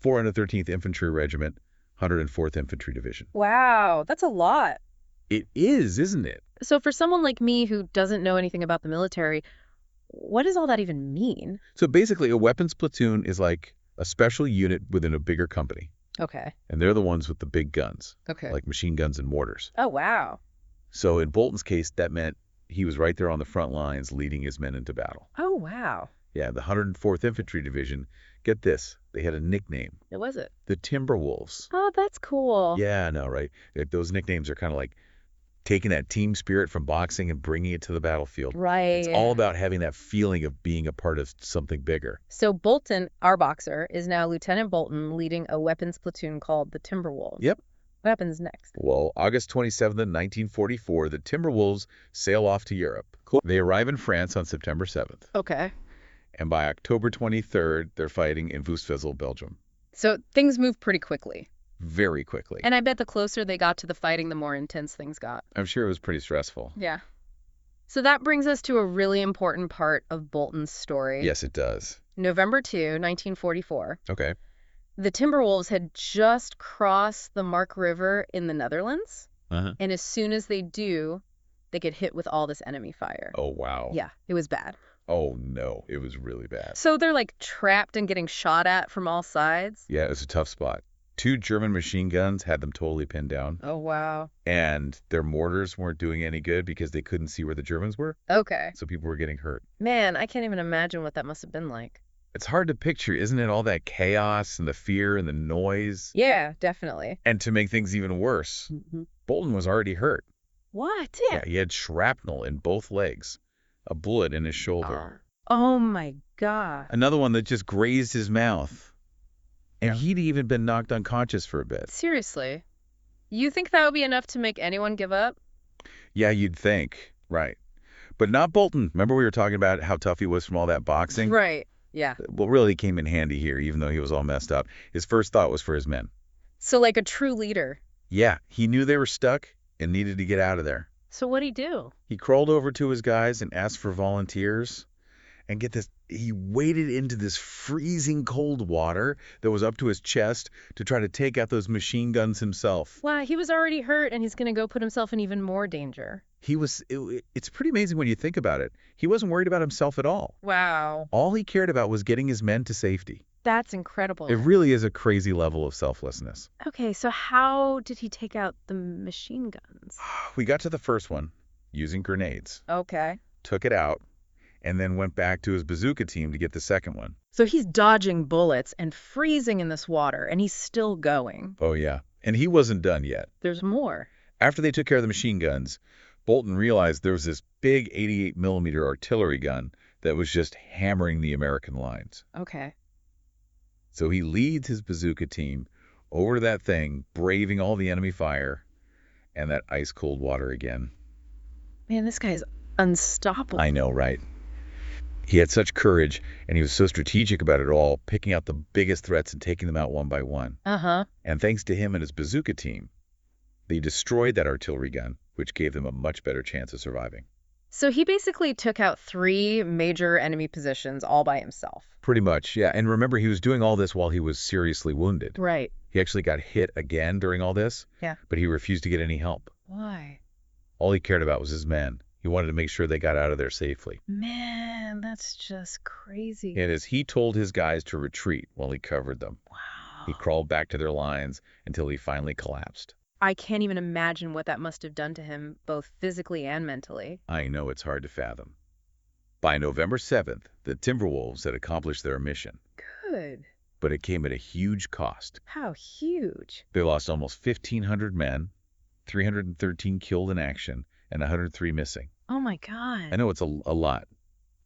413th Infantry Regiment, 104th Infantry Division. Wow, that's a lot. It is, isn't it? So for someone like me who doesn't know anything about the military, what does all that even mean? So basically, a weapons platoon is like a special unit within a bigger company. Okay. And they're the ones with the big guns. Okay. Like machine guns and mortars. Oh, wow. So in Bolton's case, that meant he was right there on the front lines leading his men into battle. Oh, wow. Yeah, the 104th Infantry Division, get this, they had a nickname. What was it? The Timberwolves. Oh, that's cool. Yeah, I know, right? Those nicknames are kind of like taking that team spirit from boxing and bringing it to the battlefield. Right. It's all about having that feeling of being a part of something bigger. So Bolton, our boxer, is now Lieutenant Bolton leading a weapons platoon called the Timberwolves. Yep. What happens next? Well, August 27th, 1944, the Timberwolves sail off to Europe. Cool. They arrive in France on September 7th. Okay. And by October 23rd, they're fighting in Woestfisel, Belgium. So things move pretty quickly. Very quickly. And I bet the closer they got to the fighting, the more intense things got. I'm sure it was pretty stressful. Yeah. So that brings us to a really important part of Bolton's story. Yes, it does. November 2, 1944. Okay. The Timberwolves had just crossed the Mark River in the Netherlands. And as soon as they do, they get hit with all this enemy fire. Oh, wow. Yeah, it was bad. Oh, no, it was really bad. So they're like trapped and getting shot at from all sides? Yeah, it was a tough spot. 2 German machine guns had them totally pinned down. Oh, wow. And their mortars weren't doing any good because they couldn't see where the Germans were. Okay. So people were getting hurt. Man, I can't even imagine what that must have been like. It's hard to picture, isn't it? All that chaos and the fear and the noise. Yeah, definitely. And to make things even worse, Bolton was already hurt. What? Yeah, he had shrapnel in both legs, a bullet in his shoulder. Oh, my God. Another one that just grazed his mouth. And he'd even been knocked unconscious for a bit. Seriously? You think that would be enough to make anyone give up? Yeah, you'd think. Right. But not Bolton. Remember we were talking about how tough he was from all that boxing? Right. Yeah. What really came in handy here, even though he was all messed up, his first thought was for his men. So like a true leader. Yeah, he knew they were stuck and needed to get out of there. So what'd he do? He crawled over to his guys and asked for volunteers. And get this, he waded into this freezing cold water that was up to his chest to try to take out those machine guns himself. Wow, he was already hurt and he's going to go put himself in even more danger. It's pretty amazing when you think about it. He wasn't worried about himself at all. Wow. All he cared about was getting his men to safety. That's incredible. It really is a crazy level of selflessness. Okay, so how did he take out the machine guns? We got to the first one using grenades. Okay. Took it out. And then went back to his bazooka team to get the second one. So he's dodging bullets and freezing in this water, and he's still going. Oh, yeah. And he wasn't done yet. There's more. After they took care of the machine guns, Bolton realized there was this big 88 millimeter artillery gun that was just hammering the American lines. Okay. So he leads his bazooka team over to that thing, braving all the enemy fire and that ice-cold water again. Man, this guy's unstoppable. I know, right? He had such courage, and he was so strategic about it all, picking out the biggest threats and taking them out one by one. And thanks to him and his bazooka team, they destroyed that artillery gun, which gave them a much better chance of surviving. So he basically took out 3 major enemy positions all by himself. Pretty much, yeah. And remember, he was doing all this while he was seriously wounded. Right. He actually got hit again during all this, Yeah. but he refused to get any help. Why? All he cared about was his men. He wanted to make sure they got out of there safely. Man, that's just crazy. And as he told his guys to retreat while he covered them, Wow. he crawled back to their lines until he finally collapsed. I can't even imagine what that must have done to him, both physically and mentally. I know it's hard to fathom. By November 7th, the Timberwolves had accomplished their mission. Good. But it came at a huge cost. How huge. They lost almost 1,500 men, 313 killed in action, and 103 missing. Oh my God. I know it's a lot.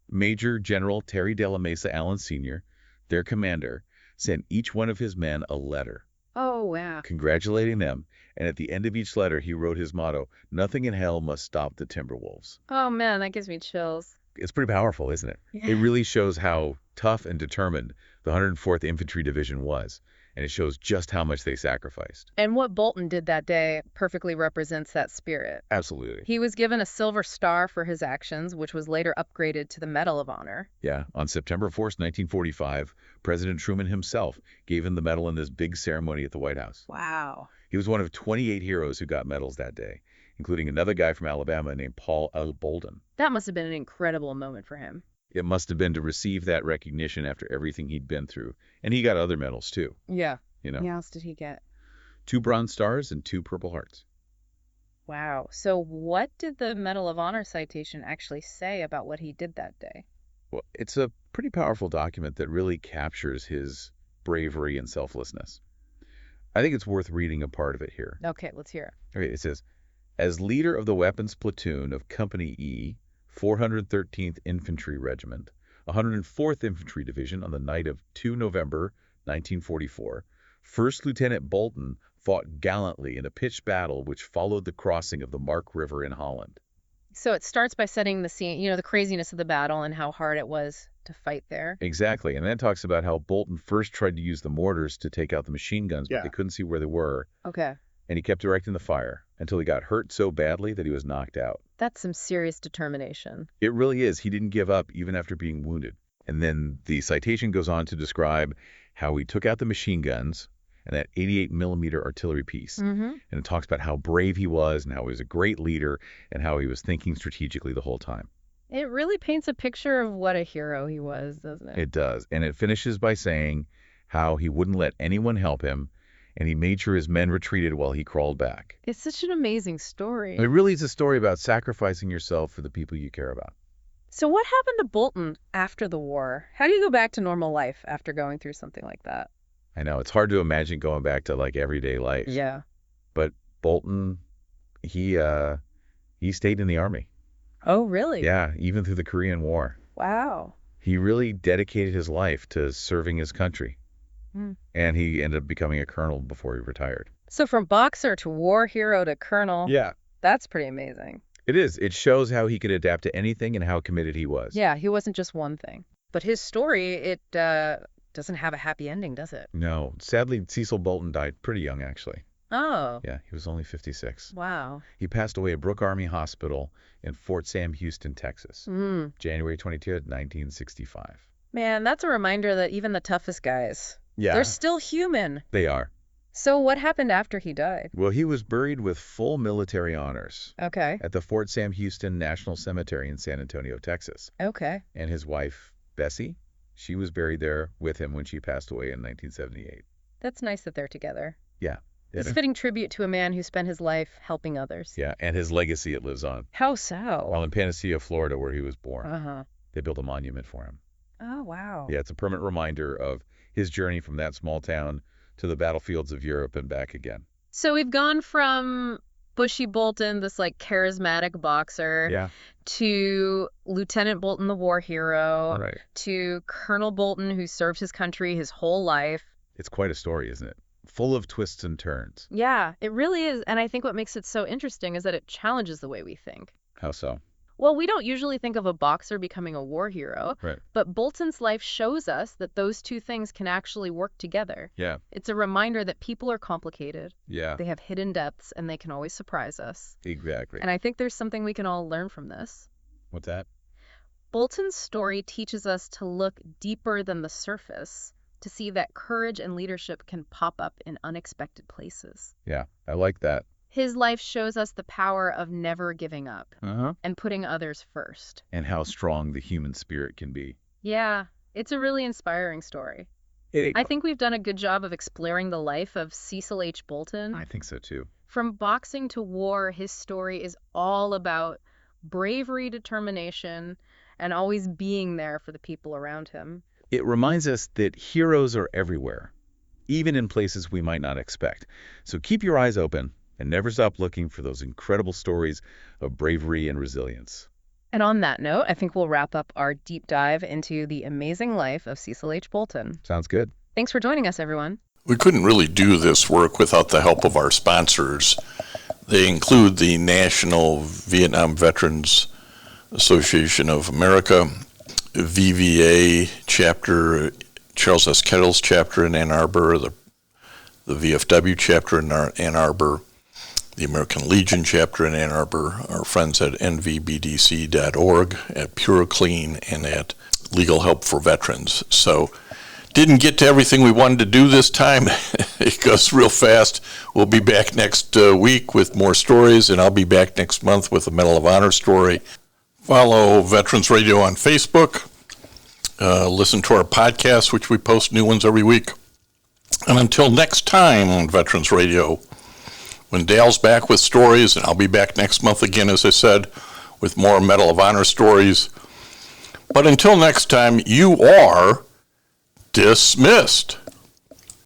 Major General Terry de la Mesa Allen Sr., their commander, sent each one of his men a letter. Oh, wow. Congratulating them, and at the end of each letter he wrote his motto, "Nothing in hell must stop the Timberwolves." Oh man, that gives me chills. It's pretty powerful, isn't it? Yeah. It really shows how tough and determined the 104th Infantry Division was, and it shows just how much they sacrificed. And what Bolton did that day perfectly represents that spirit. Absolutely. He was given a Silver Star for his actions, which was later upgraded to the Medal of Honor. Yeah, on September 4th, 1945, President Truman himself gave him the medal in this big ceremony at the White House. Wow. He was one of 28 heroes who got medals that day, including another guy from Alabama named Paul L. Bolton. That must have been an incredible moment for him. It must have been to receive that recognition after everything he'd been through. And he got other medals, too. Yeah. You know, What else did he get? 2 Bronze Stars and 2 Purple Hearts. Wow. So what did the Medal of Honor citation actually say about what he did that day? Well, it's a pretty powerful document that really captures his bravery and selflessness. I think it's worth reading a part of it here. Okay, let's hear it. Okay, it says, as leader of the weapons platoon of Company E, 413th Infantry Regiment, 104th Infantry Division on the night of 2 November 1944, First Lieutenant Bolton fought gallantly in a pitched battle which followed the crossing of the Mark River in Holland. So it starts by setting the scene, the craziness of the battle and how hard it was to fight there. Exactly, and then it talks about how Bolton first tried to use the mortars to take out the machine guns, but they couldn't see where they were, Okay. and he kept directing the fire until he got hurt so badly that he was knocked out. That's some serious determination. It really is. He didn't give up even after being wounded. And then the citation goes on to describe how he took out the machine guns and that 88-millimeter artillery piece. Mm-hmm. And it talks about how brave he was and how he was a great leader and how he was thinking strategically the whole time. It really paints a picture of what a hero he was, doesn't it? It does. And it finishes by saying how he wouldn't let anyone help him, and he made sure his men retreated while he crawled back. It's such an amazing story. It really is a story about sacrificing yourself for the people you care about. So what happened to Bolton after the war? How do you go back to normal life after going through something like that? I know, it's hard to imagine going back to like everyday life. Yeah. But Bolton, he stayed in the Army. Oh, really? Yeah, even through the Korean War. Wow. He really dedicated his life to serving his country. And he ended up becoming a colonel before he retired. So from boxer to war hero to colonel. Yeah. That's pretty amazing. It is. It shows how he could adapt to anything and how committed he was. Yeah, he wasn't just one thing. But his story, it doesn't have a happy ending, does it? No. Sadly, Cecil Bolton died pretty young, actually. Oh. Yeah, he was only 56. Wow. He passed away at Brooke Army Hospital in Fort Sam Houston, Texas, January 22, 1965. Man, that's a reminder that even the toughest guys, they're still human. They are. So what happened after he died? Well, he was buried with full military honors. Okay. At the Fort Sam Houston National Cemetery in San Antonio, Texas. Okay. And his wife, Bessie, she was buried there with him when she passed away in 1978. That's nice that they're together. Yeah. It's a fitting tribute to a man who spent his life helping others. Yeah, and his legacy, it lives on. How so? While in Panacea, Florida, where he was born, Uh-huh. they built a monument for him. Oh, wow. Yeah, it's a permanent reminder of his journey from that small town to the battlefields of Europe and back again. So we've gone from Bushy Bolton, this like charismatic boxer, to Lieutenant Bolton, the war hero, Right. to Colonel Bolton, who served his country his whole life. It's quite a story, isn't it? Full of twists and turns. Yeah, it really is. And I think what makes it so interesting is that it challenges the way we think. How so? Well, we don't usually think of a boxer becoming a war hero, Right. but Bolton's life shows us that those two things can actually work together. Yeah. It's a reminder that people are complicated. Yeah. They have hidden depths, and they can always surprise us. Exactly. And I think there's something we can all learn from this. What's that? Bolton's story teaches us to look deeper than the surface to see that courage and leadership can pop up in unexpected places. Yeah, I like that. His life shows us the power of never giving up and putting others first. And how strong the human spirit can be. Yeah, it's a really inspiring story. I think we've done a good job of exploring the life of Cecil H. Bolton. I think so too. From boxing to war, his story is all about bravery, determination, and always being there for the people around him. It reminds us that heroes are everywhere, even in places we might not expect. So keep your eyes open and never stop looking for those incredible stories of bravery and resilience. And on that note, I think we'll wrap up our deep dive into the amazing life of Cecil H. Bolton. Sounds good. Thanks for joining us, everyone. We couldn't really do this work without the help of our sponsors. They include the National Vietnam Veterans Association of America, VVA chapter, Charles S. Kettle's chapter in Ann Arbor, the VFW chapter in Ann Arbor, the American Legion chapter in Ann Arbor, our friends at nvbdc.org, at PureClean, and at Legal Help for Veterans. So, didn't get to everything we wanted to do this time. It goes real fast. We'll be back next week with more stories, and I'll be back next month with a Medal of Honor story. Follow Veterans Radio on Facebook. Listen to our podcast, which we post new ones every week. And until next time on Veterans Radio, when Dale's back with stories, and I'll be back next month again, as I said, with more Medal of Honor stories. But until next time, you are dismissed.